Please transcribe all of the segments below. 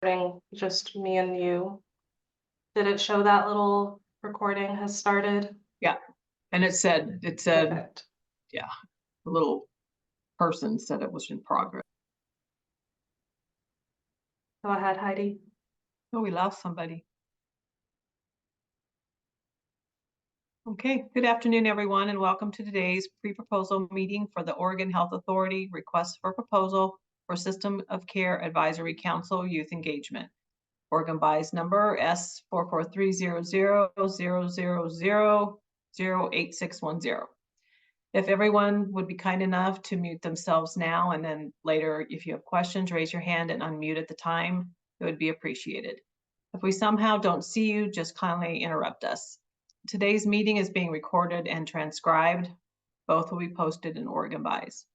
recording just me and you. Did it show that little recording has started? Yeah, and it said, Perfect. yeah, a little person said it was in progress. Go ahead, Heidi. Oh, we lost somebody. Okay, good afternoon, everyone, and welcome to today's pre-proposal meeting for the Oregon Health Authority request for proposal for System of Care Advisory Council Youth Engagement. Oregon BIS number S4430000008610. If everyone would be kind enough to mute themselves now, and then later, if you have questions, raise your hand and unmute at the time, it would be appreciated. If we somehow don't see you, just kindly interrupt us. Today's meeting is being recorded and transcribed. Both will be posted in Oregon BIS.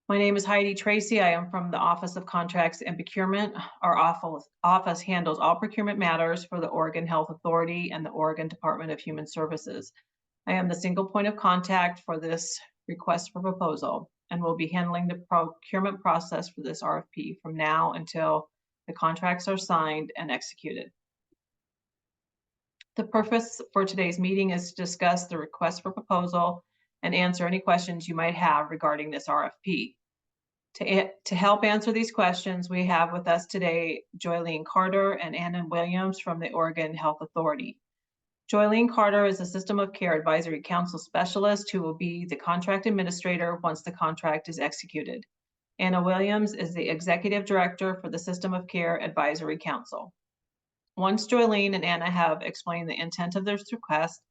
My name is Heidi Tracy. I am from the Office of Contracts and Procurement. Our office handles all procurement matters for the Oregon Health Authority and the Oregon Department of Human Services. I am the single point of contact for this request for proposal and will be handling the procurement process for this RFP from now until the contracts are signed and executed. The purpose for today's meeting is to discuss the request for proposal and answer any questions you might have regarding this RFP. To help answer these questions, we have with us today Joylene Carter and Anna Williams from the Oregon Health Authority. Joylene Carter is a System of Care Advisory Council specialist who will be the contract administrator once the contract is executed. Anna Williams is the executive director for the System of Care Advisory Council. Once Joylene and Anna have explained the intent of this request,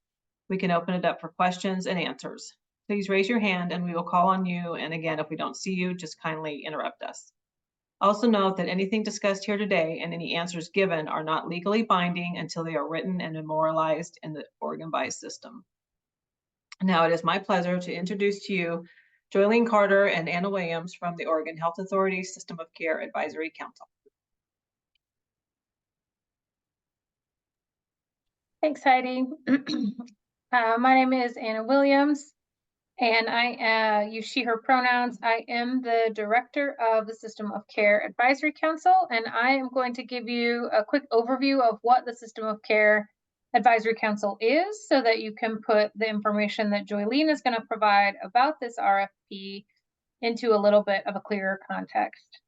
we can open it up for questions and answers. Please raise your hand and we will call on you. And again, if we don't see you, just kindly interrupt us. Also note that anything discussed here today and any answers given are not legally binding until they are written and memorialized in the Oregon BIS system. Now it is my pleasure to introduce to you Joylene Carter and Anna Williams from the Oregon Health Authority System of Care Advisory Council. Thanks, Heidi. My name is Anna Williams, and I use she, her pronouns. I am the director of the System of Care Advisory Council, and I am going to give you a quick overview of what the System of Care Advisory Council is so that you can put the information that Joylene is going to provide about this RFP into a little bit of a clearer context.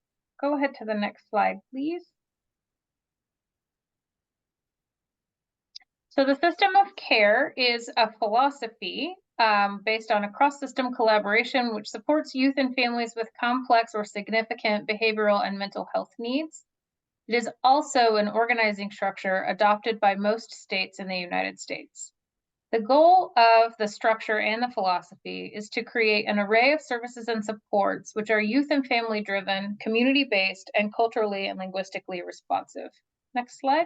Go ahead to the next slide, please. So the System of Care is a philosophy based on a cross-system collaboration which supports youth and families with complex or significant behavioral and mental health needs. It is also an organizing structure adopted by most states in the United States. The goal of the structure and the philosophy is to create an array of services and supports which are youth and family driven, community-based, and culturally and linguistically responsive. Next slide.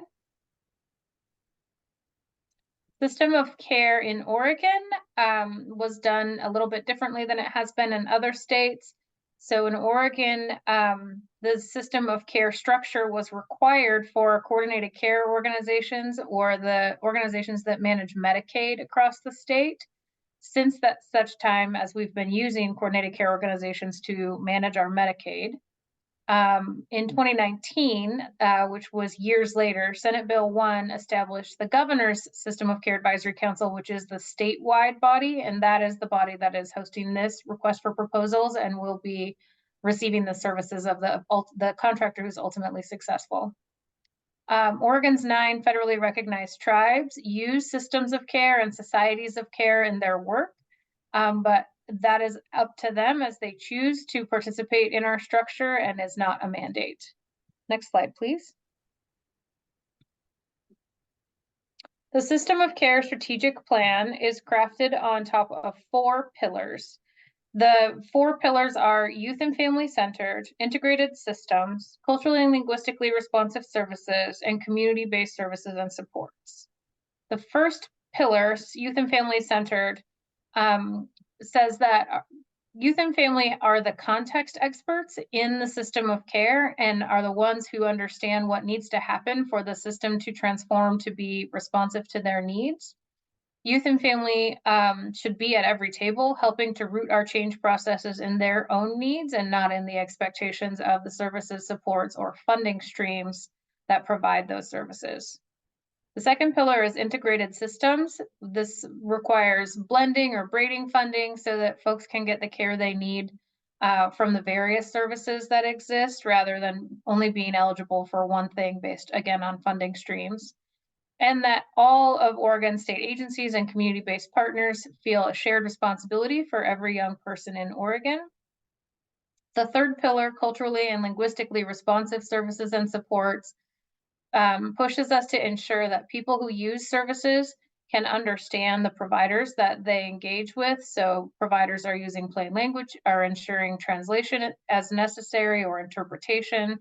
System of Care in Oregon was done a little bit differently than it has been in other states. So in Oregon, the System of Care structure was required for coordinated care organizations or the organizations that manage Medicaid across the state. Since that such time as we've been using coordinated care organizations to manage our Medicaid. In 2019, which was years later, Senate Bill 1 established the Governor's System of Care Advisory Council, which is the statewide body, and that is the body that is hosting this request for proposals and will be receiving the services of the contractor who's ultimately successful. Oregon's 9 federally recognized tribes use systems of care and societies of care in their work, but that is up to them as they choose to participate in our structure and is not a mandate. Next slide, please. The System of Care strategic plan is crafted on top of 4 pillars. The 4 pillars are youth and family centered, integrated systems, culturally and linguistically responsive services, and community-based services and supports. The first pillar, youth and family centered, says that youth and family are the context experts in the system of care and are the ones who understand what needs to happen for the system to transform to be responsive to their needs. Youth and family should be at every table, helping to root our change processes in their own needs and not in the expectations of the services, supports, or funding streams that provide those services. The second pillar is integrated systems. This requires blending or braiding funding so that folks can get the care they need from the various services that exist, rather than only being eligible for one thing based, again, on funding streams. And that all of Oregon state agencies and community-based partners feel a shared responsibility for every young person in Oregon. The third pillar, culturally and linguistically responsive services and supports, pushes us to ensure that people who use services can understand the providers that they engage with. So providers are using plain language, are ensuring translation as necessary or interpretation,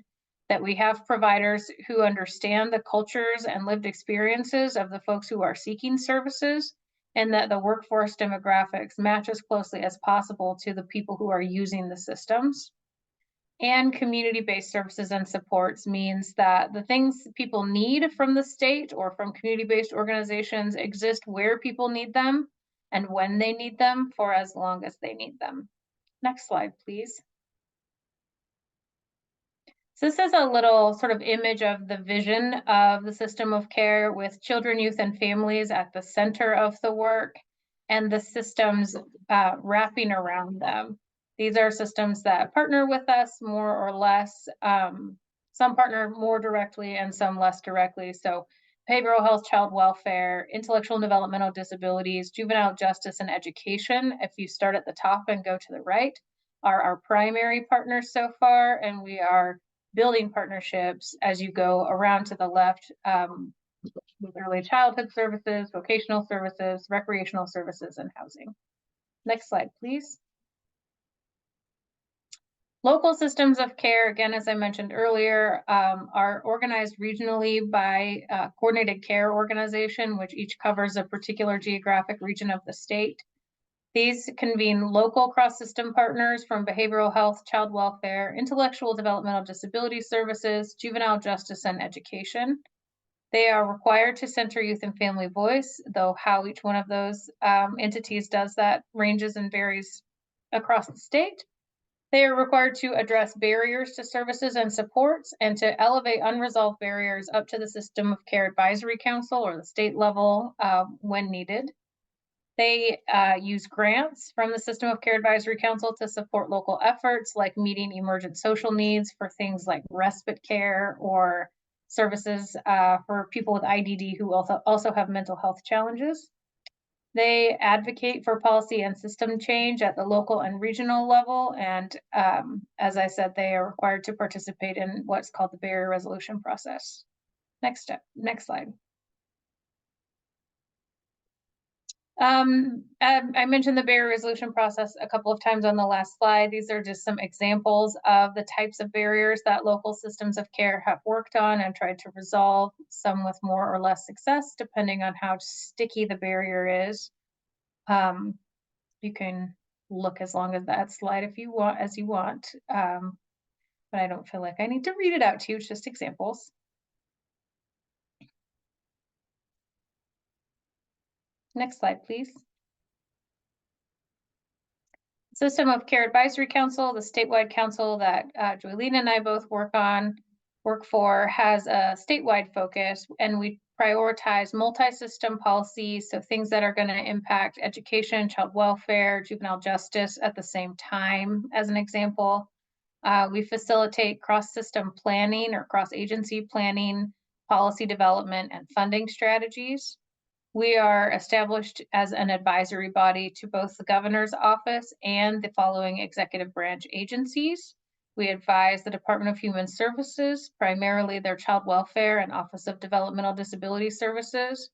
that we have providers who understand the cultures and lived experiences of the folks who are seeking services, and that the workforce demographics match as closely as possible to the people who are using the systems. And community-based services and supports means that the things people need from the state or from community-based organizations exist where people need them and when they need them for as long as they need them. Next slide, please. So this is a little sort of image of the vision of the system of care, with children, youth, and families at the center of the work and the systems wrapping around them. These are systems that partner with us more or less. Some partner more directly and some less directly. So behavioral health, child welfare, intellectual and developmental disabilities, juvenile justice, and education, if you start at the top and go to the right, are our primary partners so far, and we are building partnerships as you go around to the left with early childhood services, vocational services, recreational services, and housing. Next slide, please. Local systems of care, again, as I mentioned earlier, are organized regionally by coordinated care organization, which each covers a particular geographic region of the state. These convene local cross-system partners from behavioral health, child welfare, intellectual developmental disability services, juvenile justice, and education. They are required to center youth and family voice, though how each one of those entities does that ranges and varies across the state. They are required to address barriers to services and supports and to elevate unresolved barriers up to the System of Care Advisory Council or the state level when needed. They use grants from the System of Care Advisory Council to support local efforts like meeting emergent social needs for things like respite care or services for people with IDD who also have mental health challenges. They advocate for policy and system change at the local and regional level. And as I said, they are required to participate in what's called the barrier resolution process. Next slide. I mentioned the barrier resolution process a couple of times on the last slide. These are just some examples of the types of barriers that local systems of care have worked on and tried to resolve, some with more or less success, depending on how sticky the barrier is. You can look as long as that slide if you want, but I don't feel like I need to read it out to you. It's just examples. Next slide, please. System of Care Advisory Council, the statewide council that Joylene and I both work for, has a statewide focus, and we prioritize multi-system policies, so things that are going to impact education, child welfare, juvenile justice at the same time, as an example. We facilitate cross-system planning or cross-agency planning, policy development, and funding strategies. We are established as an advisory body to both the governor's office and the following executive branch agencies. We advise the Department of Human Services, primarily their Child Welfare and Office of Developmental Disability Services.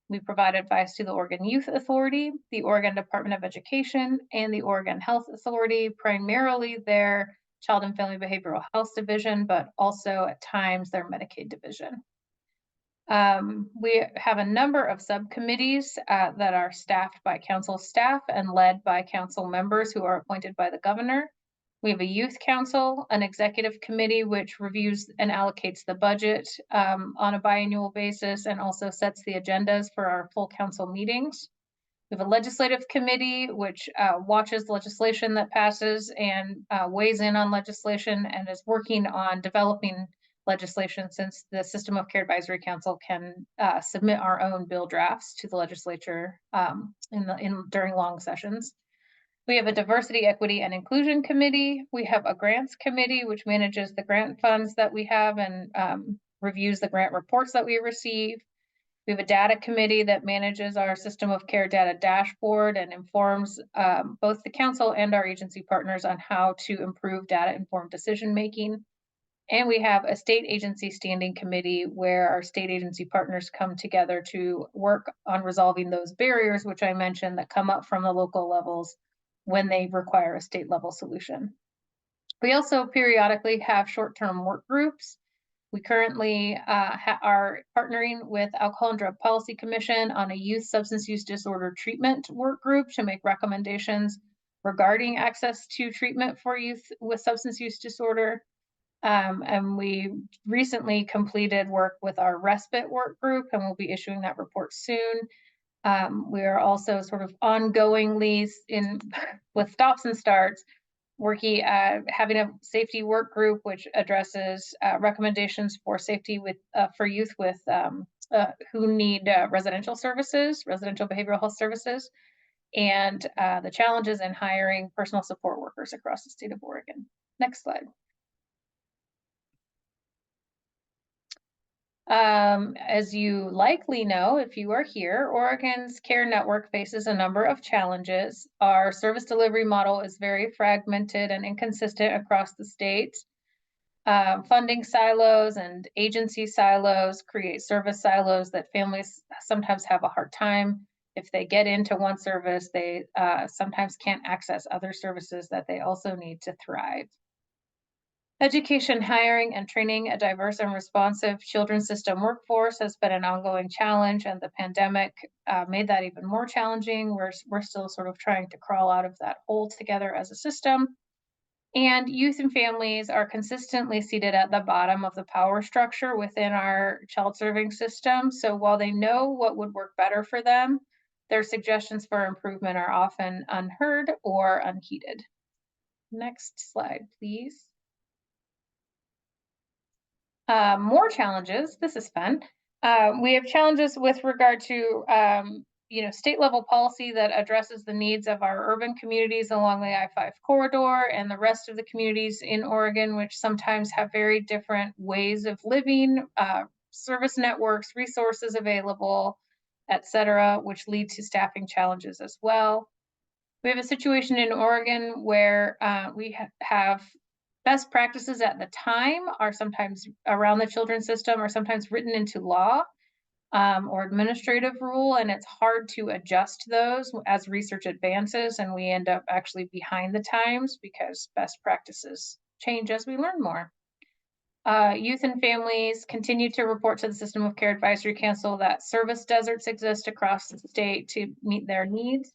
We provide advice to the Oregon Youth Authority, the Oregon Department of Education, and the Oregon Health Authority, primarily their Child and Family Behavioral Health Division, but also at times their Medicaid division. We have a number of subcommittees that are staffed by council staff and led by council members who are appointed by the governor. We have a youth council, an executive committee, which reviews and allocates the budget on a biannual basis and also sets the agendas for our full council meetings. We have a legislative committee, which watches legislation that passes and weighs in on legislation and is working on developing legislation, since the System of Care Advisory Council can submit our own bill drafts to the legislature during long sessions. We have a diversity, equity, and inclusion committee. We have a grants committee, which manages the grant funds that we have and reviews the grant reports that we receive. We have a data committee that manages our System of Care data dashboard and informs both the council and our agency partners on how to improve data-informed decision-making. And we have a state agency standing committee where our state agency partners come together to work on resolving those barriers, which I mentioned, that come up from the local levels when they require a state level solution. We also periodically have short-term work groups. We currently are partnering with Alcohol and Drug Policy Commission on a youth substance use disorder treatment work group to make recommendations regarding access to treatment for youth with substance use disorder. And we recently completed work with our respite work group, and we'll be issuing that report soon. We are also sort of ongoingly with stops and starts working having a safety work group which addresses recommendations for safety with for youth with who need residential behavioral health services, and the challenges in hiring personal support workers across the state of Oregon. Next slide. As you likely know, if you are here, Oregon's care network faces a number of challenges. Our service delivery model is very fragmented and inconsistent across the state. Funding silos and agency silos create service silos that families sometimes have a hard time. If they get into one service, they sometimes can't access other services that they also need to thrive. Education, hiring, and training a diverse and responsive children's system workforce has been an ongoing challenge, and the pandemic made that even more challenging. We're still sort of trying to crawl out of that hole together as a system. And youth and families are consistently seated at the bottom of the power structure within our child serving system. So while they know what would work better for them, their suggestions for improvement are often unheard or unheeded. Next slide, please. More challenges. This is fun. We have challenges with regard to state level policy that addresses the needs of our urban communities along the I-5 corridor and the rest of the communities in Oregon, which sometimes have very different ways of living, service networks, resources available, etc., which lead to staffing challenges as well. We have a situation in Oregon where we have best practices at the time are sometimes around the children's system are sometimes written into law or administrative rule, and it's hard to adjust those as research advances, and we end up actually behind the times because best practices change as we learn more. Youth and families continue to report to the System of Care Advisory Council that service deserts exist across the state to meet their needs,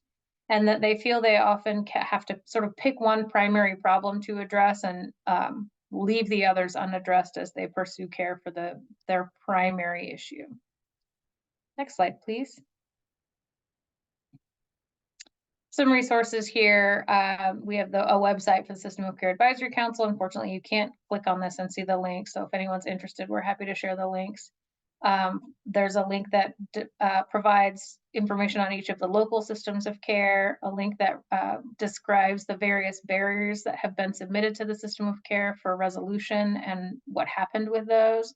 and that they feel they often have to sort of pick one primary problem to address and leave the others unaddressed as they pursue care for their primary issue. Next slide, please. Some resources here. We have a website for the System of Care Advisory Council. Unfortunately, you can't click on this and see the link. So if anyone's interested, we're happy to share the links. There's a link that provides information on each of the local systems of care, a link that describes the various barriers that have been submitted to the system of care for resolution and what happened with those,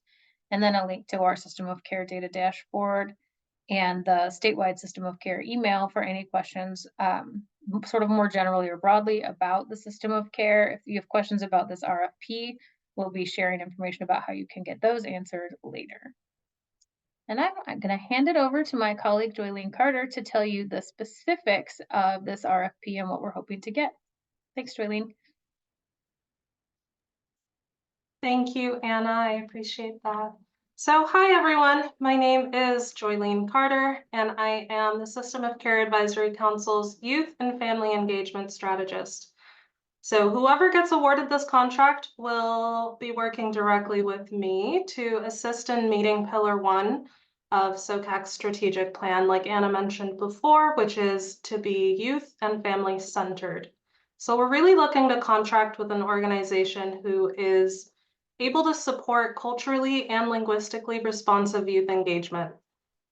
and then a link to our system of care data dashboard and the statewide system of care email for any questions sort of more generally or broadly about the system of care. If you have questions about this RFP, we'll be sharing information about how you can get those answered later. And I'm going to hand it over to my colleague, Joylene Carter, to tell you the specifics of this RFP and what we're hoping to get. Thanks, Joylene. Thank you, Anna. I appreciate that. So hi, everyone. My name is Joylene Carter, and I am the System of Care Advisory Council's Youth and Family Engagement Strategist. So whoever gets awarded this contract will be working directly with me to assist in meeting Pillar 1 of SOCAC's strategic plan, like Anna mentioned before, which is to be youth and family centered. So we're really looking to contract with an organization who is able to support culturally and linguistically responsive youth engagement.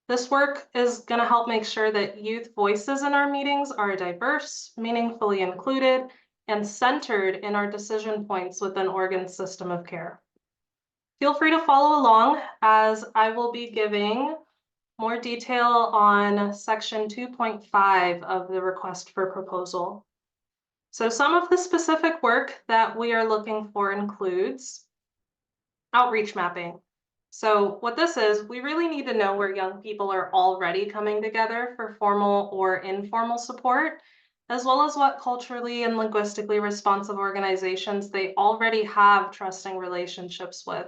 This work is going to help make sure that youth voices in our meetings are diverse, meaningfully included, and centered in our decision points within Oregon's system of care. Feel free to follow along as I will be giving more detail on section 2.5 of the request for proposal. So some of the specific work that we are looking for includes outreach mapping. So what this is, we really need to know where young people are already coming together for formal or informal support, as well as what culturally and linguistically responsive organizations they already have trusting relationships with.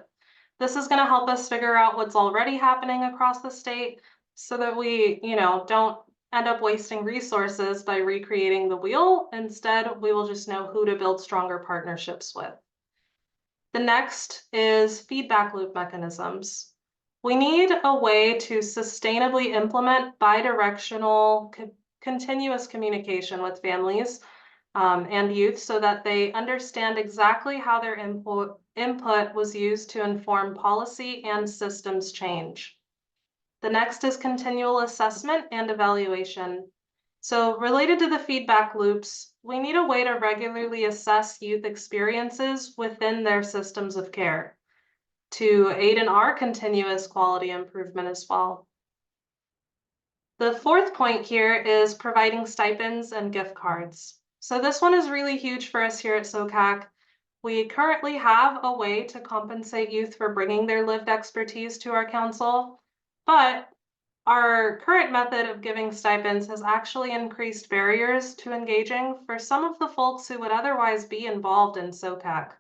This is going to help us figure out what's already happening across the state so that we, don't end up wasting resources by recreating the wheel. Instead, we will just know who to build stronger partnerships with. The next is feedback loop mechanisms. We need a way to sustainably implement bidirectional continuous communication with families and youth so that they understand exactly how their input was used to inform policy and systems change. The next is continual assessment and evaluation. So related to the feedback loops, we need a way to regularly assess youth experiences within their systems of care to aid in our continuous quality improvement as well. The fourth point here is providing stipends and gift cards. So this one is really huge for us here at SOCAC. We currently have a way to compensate youth for bringing their lived expertise to our council, but our current method of giving stipends has actually increased barriers to engaging for some of the folks who would otherwise be involved in SOCAC.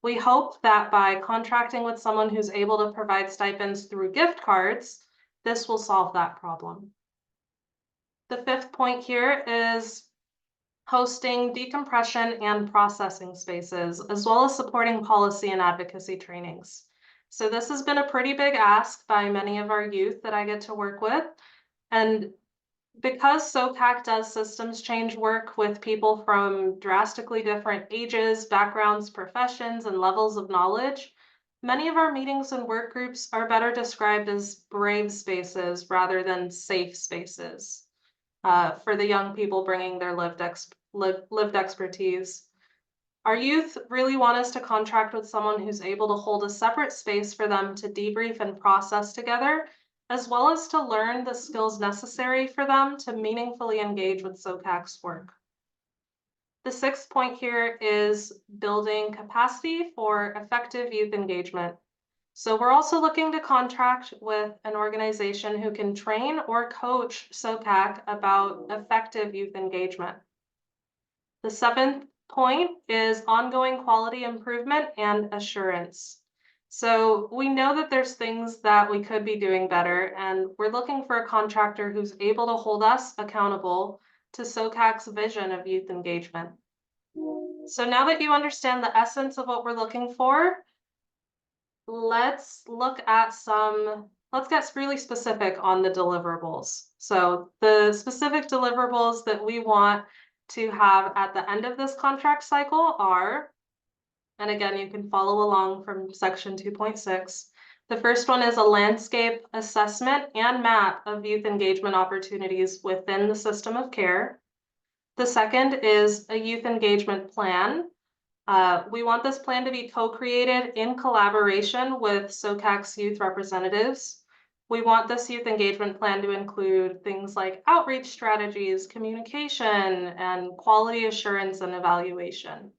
We hope that by contracting with someone who's able to provide stipends through gift cards, this will solve that problem. The fifth point here is hosting decompression and processing spaces, as well as supporting policy and advocacy trainings. So this has been a pretty big ask by many of our youth that I get to work with. And because SOCAC does systems change work with people from drastically different ages, backgrounds, professions, and levels of knowledge, many of our meetings and work groups are better described as brave spaces rather than safe spaces for the young people bringing their lived expertise. Our youth really want us to contract with someone who's able to hold a separate space for them to debrief and process together, as well as to learn the skills necessary for them to meaningfully engage with SOCAC's work. The sixth point here is building capacity for effective youth engagement. So we're also looking to contract with an organization who can train or coach SOCAC about effective youth engagement. The seventh point is ongoing quality improvement and assurance. So we know that there's things that we could be doing better, and we're looking for a contractor who's able to hold us accountable to SOCAC's vision of youth engagement. So now that you understand the essence of what we're looking for, let's get really specific on the deliverables. So the specific deliverables that we want to have at the end of this contract cycle are, and again, you can follow along from section 2.6. The first one is a landscape assessment and map of youth engagement opportunities within the system of care. The second is a youth engagement plan. We want this plan to be co-created in collaboration with SOCAC's youth representatives. We want this youth engagement plan to include things like outreach strategies, communication, and quality assurance and evaluation.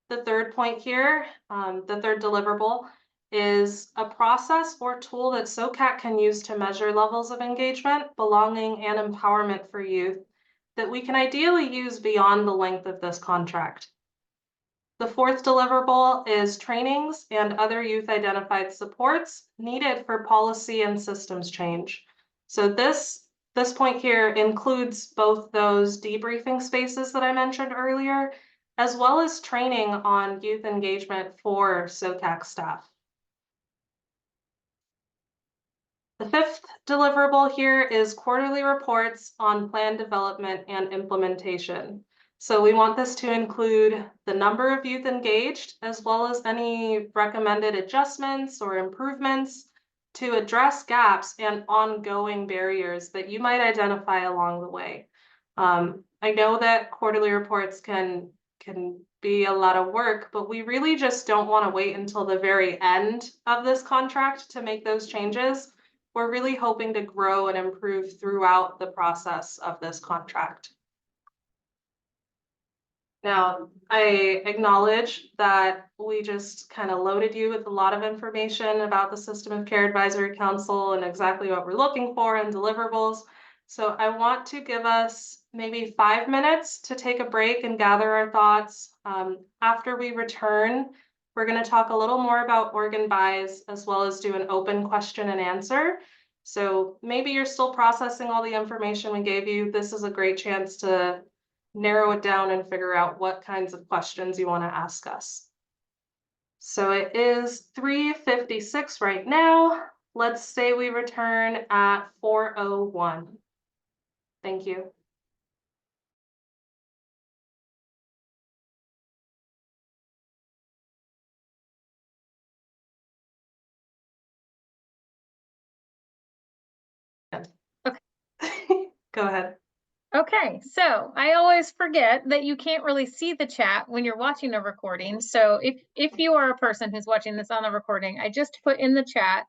The third point here, the third deliverable, is a process or tool that SOCAC can use to measure levels of engagement, belonging, and empowerment for youth that we can ideally use beyond the length of this contract. The fourth deliverable is trainings and other youth identified supports needed for policy and systems change. So this point here includes both those debriefing spaces that I mentioned earlier, as well as training on youth engagement for SOCAC staff. The fifth deliverable here is quarterly reports on plan development and implementation. So we want this to include the number of youth engaged, as well as any recommended adjustments or improvements to address gaps and ongoing barriers that you might identify along the way. I know that quarterly reports can be a lot of work, but we really just don't want to wait until the very end of this contract to make those changes. We're really hoping to grow and improve throughout the process of this contract. Now, I acknowledge that we just kind of loaded you with a lot of information about the System of Care Advisory Council and exactly what we're looking for and deliverables. So I want to give us maybe 5 minutes to take a break and gather our thoughts. After we return, we're going to talk a little more about organ buys, as well as do an open question and answer. So maybe you're still processing all the information we gave you. This is a great chance to narrow it down and figure out what kinds of questions you want to ask us. So it is 3:56 right now. Let's say we return at 4:01. Thank you. Go ahead. Okay, so I always forget that you can't really see the chat when you're watching a recording. So if you are a person who's watching this on the recording, I just put in the chat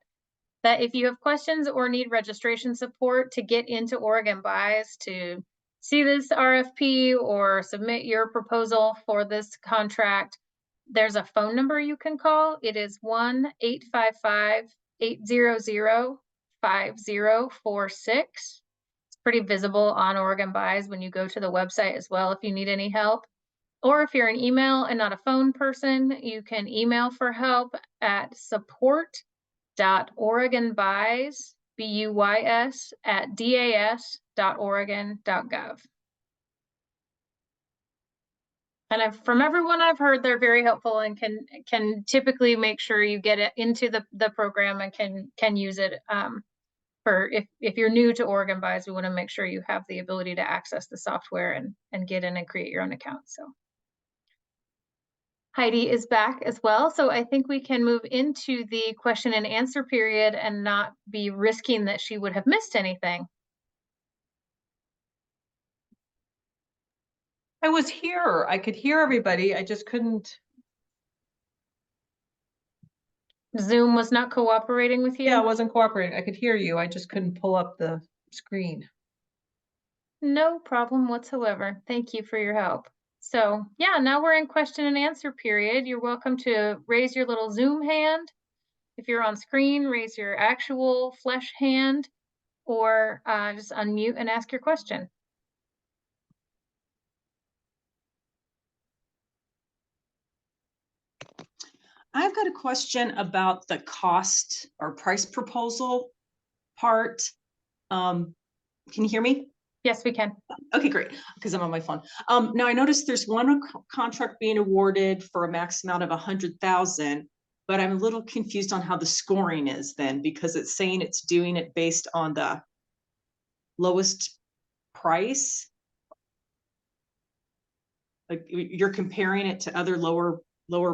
that if you have questions or need registration support to get into Oregon Buys, to see this RFP or submit your proposal for this contract, there's a phone number you can call. It is 1-855-800-5046. Pretty visible on Oregon Buys when you go to the website as well if you need any help. Or if you're an email and not a phone person, you can email for help at support.oregonbuys, BUYS, @das.oregon.gov. And from everyone I've heard, they're very helpful and can typically make sure you get it into the program and can use it. For if you're new to Oregon Buys, we want to make sure you have the ability to access the software and get in and create your own account. So Heidi is back as well. So I think we can move into the question and answer period and not be risking that she would have missed anything. I was here. I could hear everybody. I just couldn't. Zoom was not cooperating with you? Yeah, I wasn't cooperating. I could hear you. I just couldn't pull up the screen. No problem whatsoever. Thank you for your help. So yeah, now we're in question and answer period. You're welcome to raise your little Zoom hand. If you're on screen, raise your actual flesh hand, or just unmute and ask your question. I've got a question about the cost or price proposal part. Can you hear me? Yes, we can. Okay, great, because I'm on my phone. Now I noticed there's one contract being awarded for a max amount of 100,000, but I'm a little confused on how the scoring is then, because it's saying it's doing it based on the lowest price. Like you're comparing it to other lower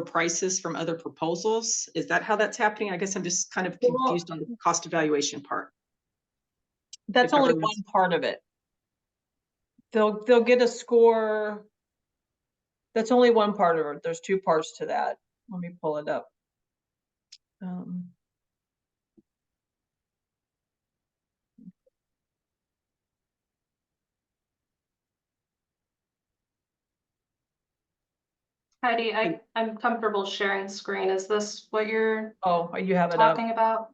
prices from other proposals. Is that how that's happening? I guess I'm just kind of confused on the cost evaluation part. That's only one part of it. They'll get a score. That's only one part of it. There's two parts to that. Let me pull it up. Heidi, I'm comfortable sharing screen. Is this what you're you have it up. talking about?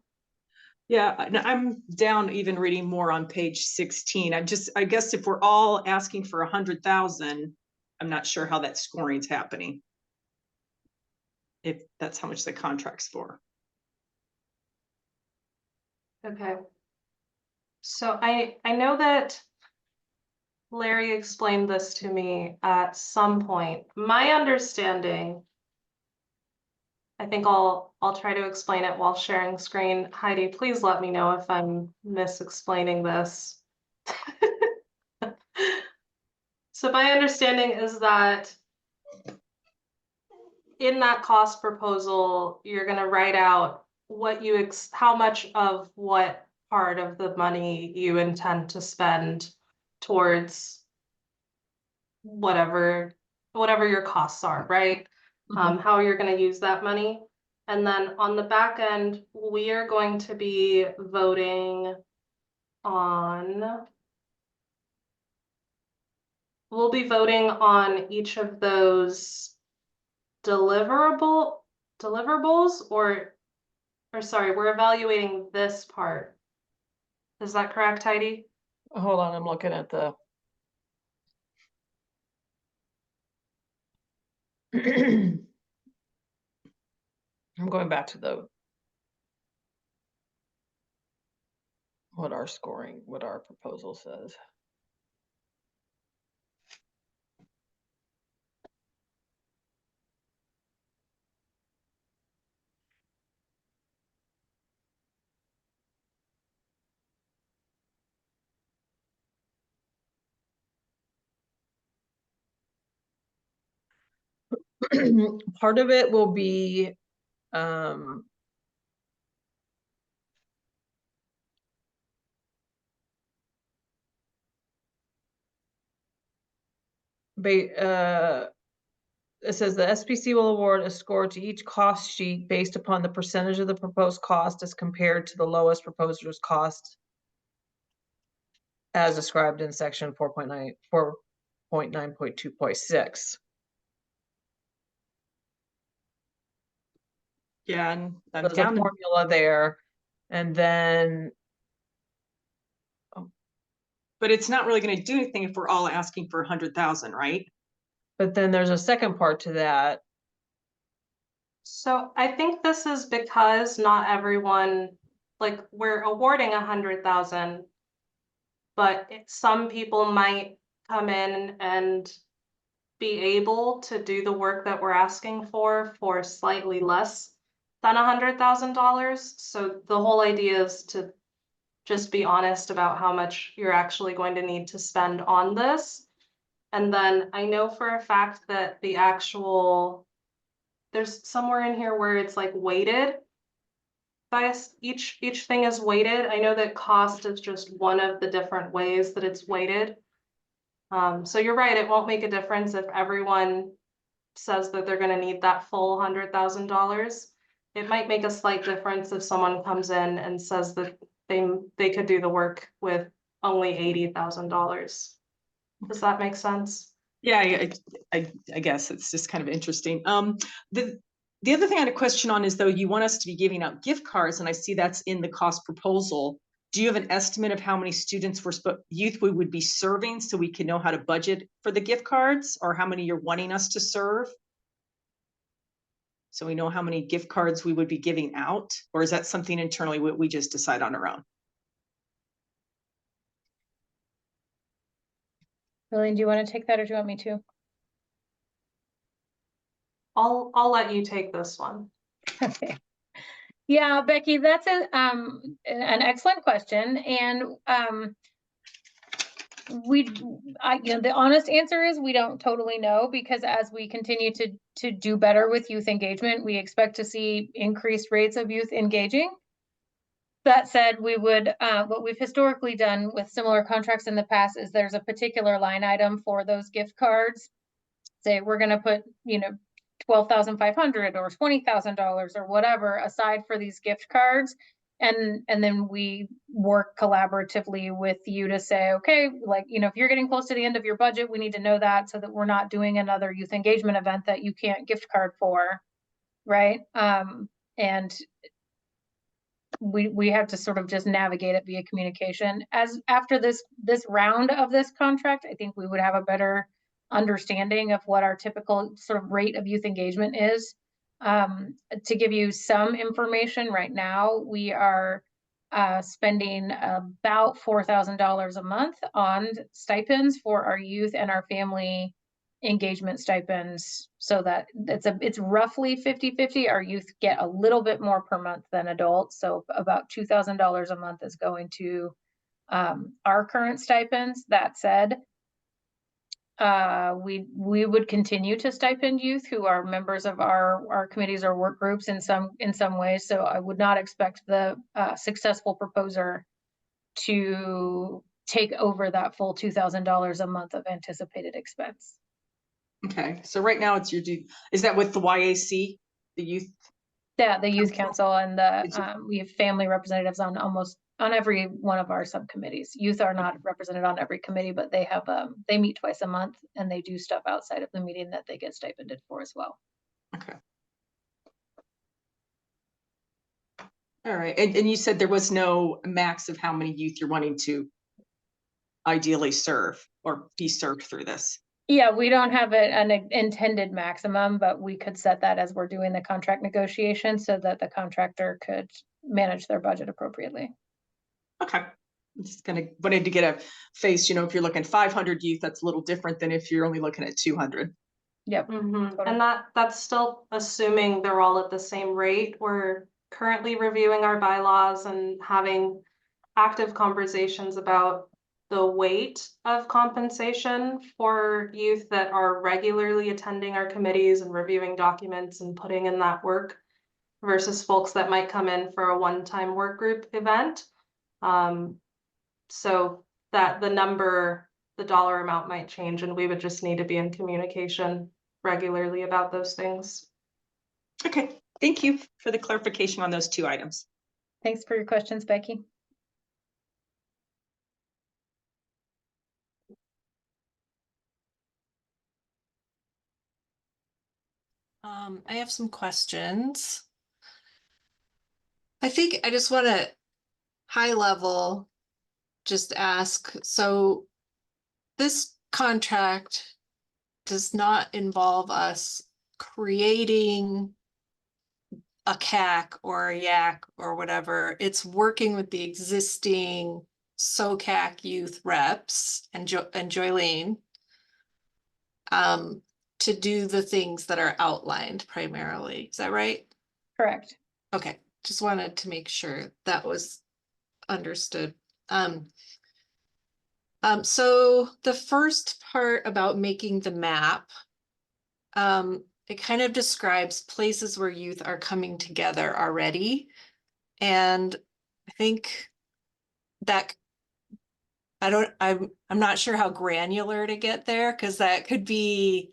Yeah, I'm down even reading more on page 16. I guess if we're all asking for 100,000, I'm not sure how that scoring's happening. If that's how much the contract's for. Okay. So I know that Larry explained this to me at some point. My understanding, I think I'll try to explain it while sharing screen. Heidi, please let me know if I'm mis-explaining this. So my understanding is that in that cost proposal, you're gonna write out what you how much of what part of the money you intend to spend towards whatever your costs are, right? How you're gonna use that money. And then on the back end, we are going to be voting on, we'll be voting on each of those deliverables, or sorry, we're evaluating this part. Is that correct, Heidi? Hold on, I'm looking at the. I'm going back to the. What our scoring, what our proposal says. Part of it will be it says the SPC will award a score to each cost sheet based upon the percentage of the proposed cost as compared to the lowest proposer's cost as described in section 4.9.2.6. Yeah, and I'm There's a down. formula there, and then But it's not really gonna do anything if we're all asking for 100,000, right? but then there's a second part to that. So I think this is because not everyone, like, we're awarding 100,000, but some people might come in and be able to do the work that we're asking for slightly less than $100,000. So the whole idea is to just be honest about how much you're actually going to need to spend on this. And then I know for a fact that the actual, there's somewhere in here where it's like weighted. Each thing is weighted. I know that cost is just one of the different ways that it's weighted. So you're right, it won't make a difference if everyone says that they're gonna need that full $100,000. It might make a slight difference if someone comes in and says that they could do the work with only $80,000. Does that make sense? Yeah, I guess it's just kind of interesting. The other thing I had a question on is, though, you want us to be giving out gift cards, and I see that's in the cost proposal. Do you have an estimate of how many students youth we would be serving so we can know how to budget for the gift cards, or how many you're wanting us to serve? So we know how many gift cards we would be giving out, or is that something internally we just decide on our own? Lillian, do you want to take that or do you want me to? I'll let you take this one. Okay. Yeah, Becky, that's an excellent question. And the honest answer is we don't totally know, because as we continue to do better with youth engagement, we expect to see increased rates of youth engaging. That said, we would, what we've historically done with similar contracts in the past is there's a particular line item for those gift cards. Say we're going to put, $12,500 or $20,000 or whatever aside for these gift cards. And then we work collaboratively with you to say, okay, like, if you're getting close to the end of your budget, we need to know that so that we're not doing another youth engagement event that you can't gift card for, right? And we have to sort of just navigate it via communication. As after this round of this contract, I think we would have a better understanding of what our typical sort of rate of youth engagement is. To give you some information, right now we are spending about $4,000 a month on stipends for our youth and our family engagement stipends, so that it's roughly 50-50. Our youth get a little bit more per month than adults, so about $2,000 a month is going to our current stipends. That said, we would continue to stipend youth who are members of our committees or work groups in some ways. So I would not expect the successful proposer to take over that full $2,000 a month of anticipated expense. Okay, so right now it's is that with the YAC, the youth? Yeah, the youth council and the Is it- we have family representatives on every one of our subcommittees. Youth are not represented on every committee, but they have they meet twice a month and they do stuff outside of the meeting that they get stipended for as well. Okay. All right, and you said there was no max of how many youth you're wanting to ideally serve or be served through this? Yeah, we don't have an intended maximum, but we could set that as we're doing the contract negotiation so that the contractor could manage their budget appropriately. Okay, I'm just wanted to get a face, if you're looking 500 youth, that's a little different than if you're only looking at 200. Yep. Mhm. Totally. And that's still assuming they're all at the same rate. We're currently reviewing our bylaws and having active conversations about the weight of compensation for youth that are regularly attending our committees and reviewing documents and putting in that work versus folks that might come in for a one-time work group event. So that the dollar amount might change, and we would just need to be in communication regularly about those things. Okay, thank you for the clarification on those two items. Thanks for your questions, Becky. I have some questions. I think I just want to high level just ask, so this contract does not involve us creating a CAC or a YAC or whatever. It's working with the existing SOCAC youth reps and Joylene to do the things that are outlined primarily. Is that right? Correct. Okay, just wanted to make sure that was understood. So the first part about making the map, it kind of describes places where youth are coming together already. And I think that I'm not sure how granular to get there, because that could be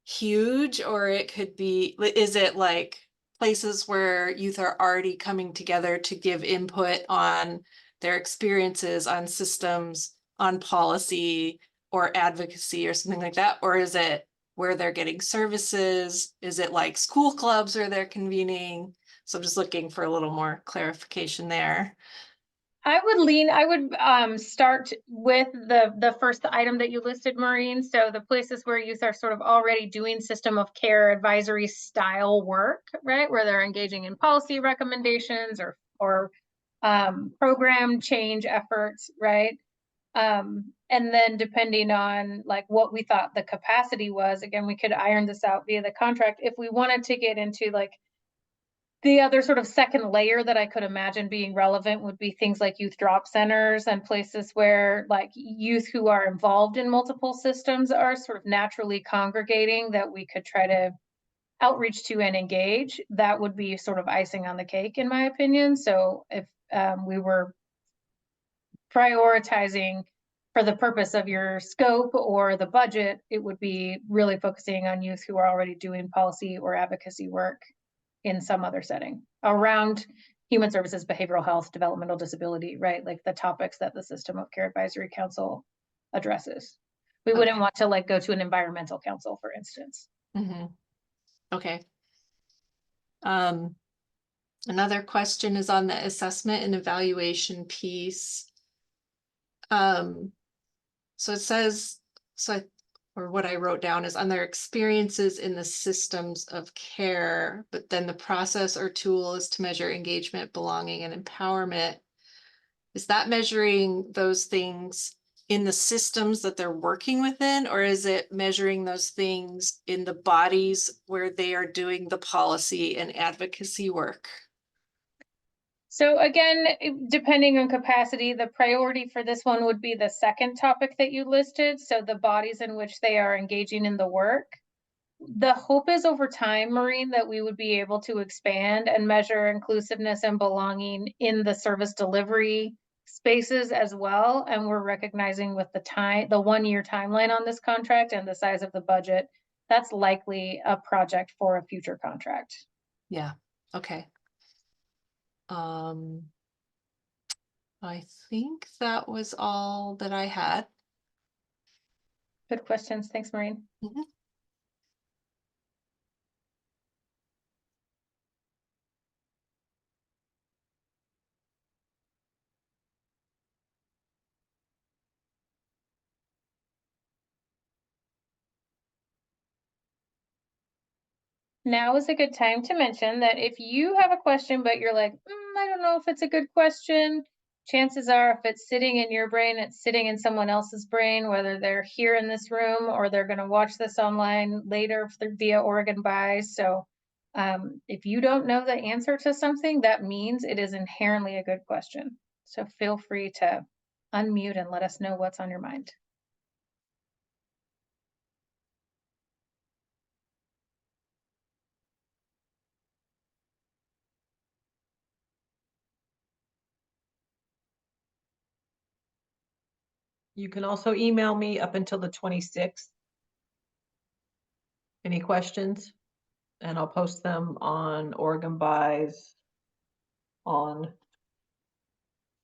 huge, or it could be, is it like places where youth are already coming together to give input on their experiences, on systems, on policy or advocacy or something like that? Or is it where they're getting services? Is it like school clubs where they're convening? So I'm just looking for a little more clarification there. I would start with the first item that you listed, Maureen. So the places where youth are sort of already doing system of care advisory style work, right? Where they're engaging in policy recommendations or program change efforts, right? And then depending on like what we thought the capacity was, again, we could iron this out via the contract. If we wanted to get into like the other sort of second layer that I could imagine being relevant would be things like youth drop centers and places where like youth who are involved in multiple systems are sort of naturally congregating that we could try to outreach to and engage. That would be sort of icing on the cake, in my opinion. So if we were prioritizing for the purpose of your scope or the budget, it would be really focusing on youth who are already doing policy or advocacy work in some other setting around human services, behavioral health, developmental disability, right? Like the topics that the System of Care Advisory Council addresses. We wouldn't want to like go to an environmental council, for instance. Mm-hmm. Okay. Another question is on the assessment and evaluation piece. So it says, or what I wrote down is on their experiences in the systems of care, but then the process or tool is to measure engagement, belonging, and empowerment. is that measuring those things in the systems that they're working within, or is it measuring those things in the bodies where they are doing the policy and advocacy work? So again, depending on capacity, the priority for this one would be the second topic that you listed, so the bodies in which they are engaging in the work. The hope is over time, Maureen, that we would be able to expand and measure inclusiveness and belonging in the service delivery spaces as well. And we're recognizing with the 1-year timeline on this contract and the size of the budget, that's likely a project for a future contract. Yeah, okay. I think that was all that I had. Good questions. Thanks, Maureen. Mhm. Now is a good time to mention that if you have a question, but you're like, I don't know if it's a good question, chances are if it's sitting in your brain, it's sitting in someone else's brain, whether they're here in this room or they're going to watch this online later via Oregon Buys. So if you don't know the answer to something, that means it is inherently a good question. So feel free to unmute and let us know what's on your mind. You can also email me up until the 26th. Any questions? And I'll post them on Oregon Buys on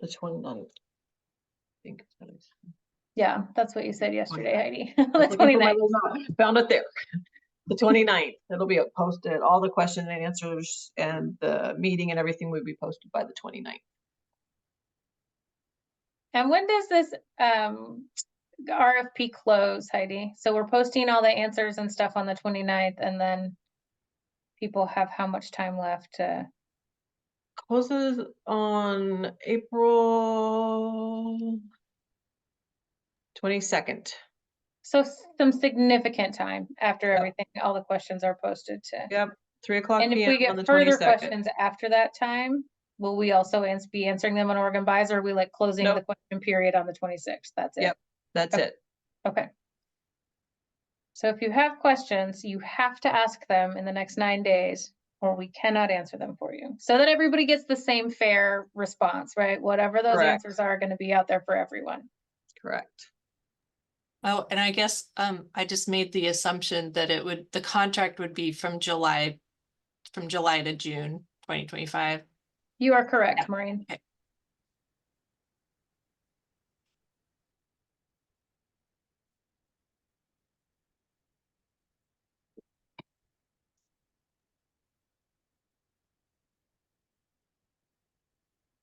the 29th. I think it's what I said. Yeah, that's what you said yesterday, 29th. Heidi. I The was looking for my 29th. little note. Found it there. The 29th. It'll be posted. All the question and answers and the meeting and everything will be posted by the 29th. And when does this RFP close, Heidi? So we're posting all the answers and stuff on the 29th, and then people have how much time left to? Closes on April 22nd. So some significant time after Yep. everything, all the questions are posted to. Yep, 3 o'clock And if PM we on the get further 22nd. questions after that time, will we also be answering them on Oregon Buys, or are we like closing the Nope. question period on the 26th? That's it? Yep, that's Okay. it. Okay. So if you have questions, you have to ask them in the next 9 days, or we cannot answer them for you. So that everybody gets the same fair response, right? Whatever those Correct. answers are going to be out there for everyone. Correct. Oh, and I guess I just made the assumption that the contract would be from July to June 2025. You are correct, Yeah. Maureen. Okay.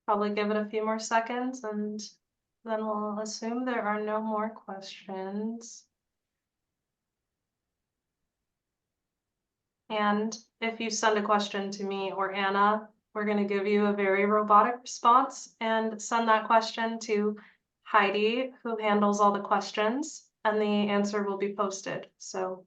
Probably give it a few more seconds and then we'll assume there are no more questions. And if you send a question to me or Anna, we're going to give you a very robotic response and send that question to Heidi, who handles all the questions, and the answer will be posted. So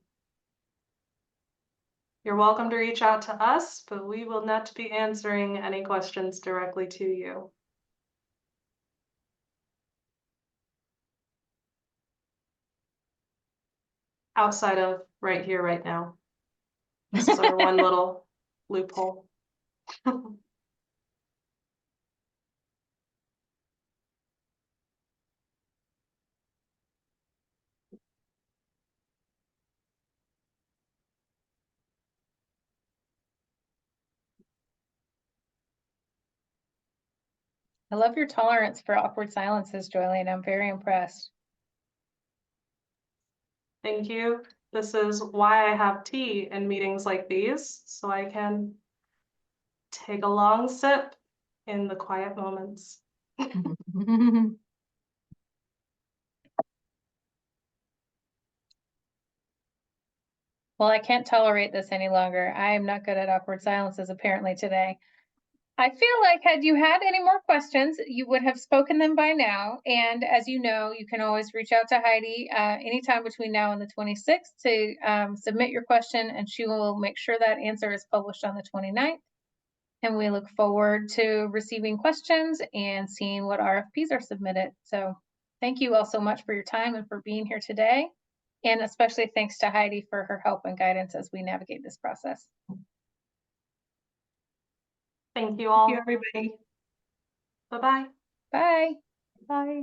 you're welcome to reach out to us, but we will not be answering any questions directly to you. Outside of right here, right now. This is our one little loophole. I love your tolerance for awkward silences, Joylene. I'm very impressed. Thank you. This is why I have tea in meetings like these, so I can take a long sip in the quiet moments. Well, I can't tolerate this any longer. I am not good at awkward silences apparently today. I feel like had you had any more questions, you would have spoken them by now. And as you know, you can always reach out to Heidi anytime between now and the 26th to submit your question, and she will make sure that answer is published on the 29th. And we look forward to receiving questions and seeing what RFPs are submitted. So thank you all so much for your time and for being here today. And especially thanks to Heidi for her help and guidance as we navigate this process. Thank you all. Thank you, everybody. Bye-bye. Bye. Bye.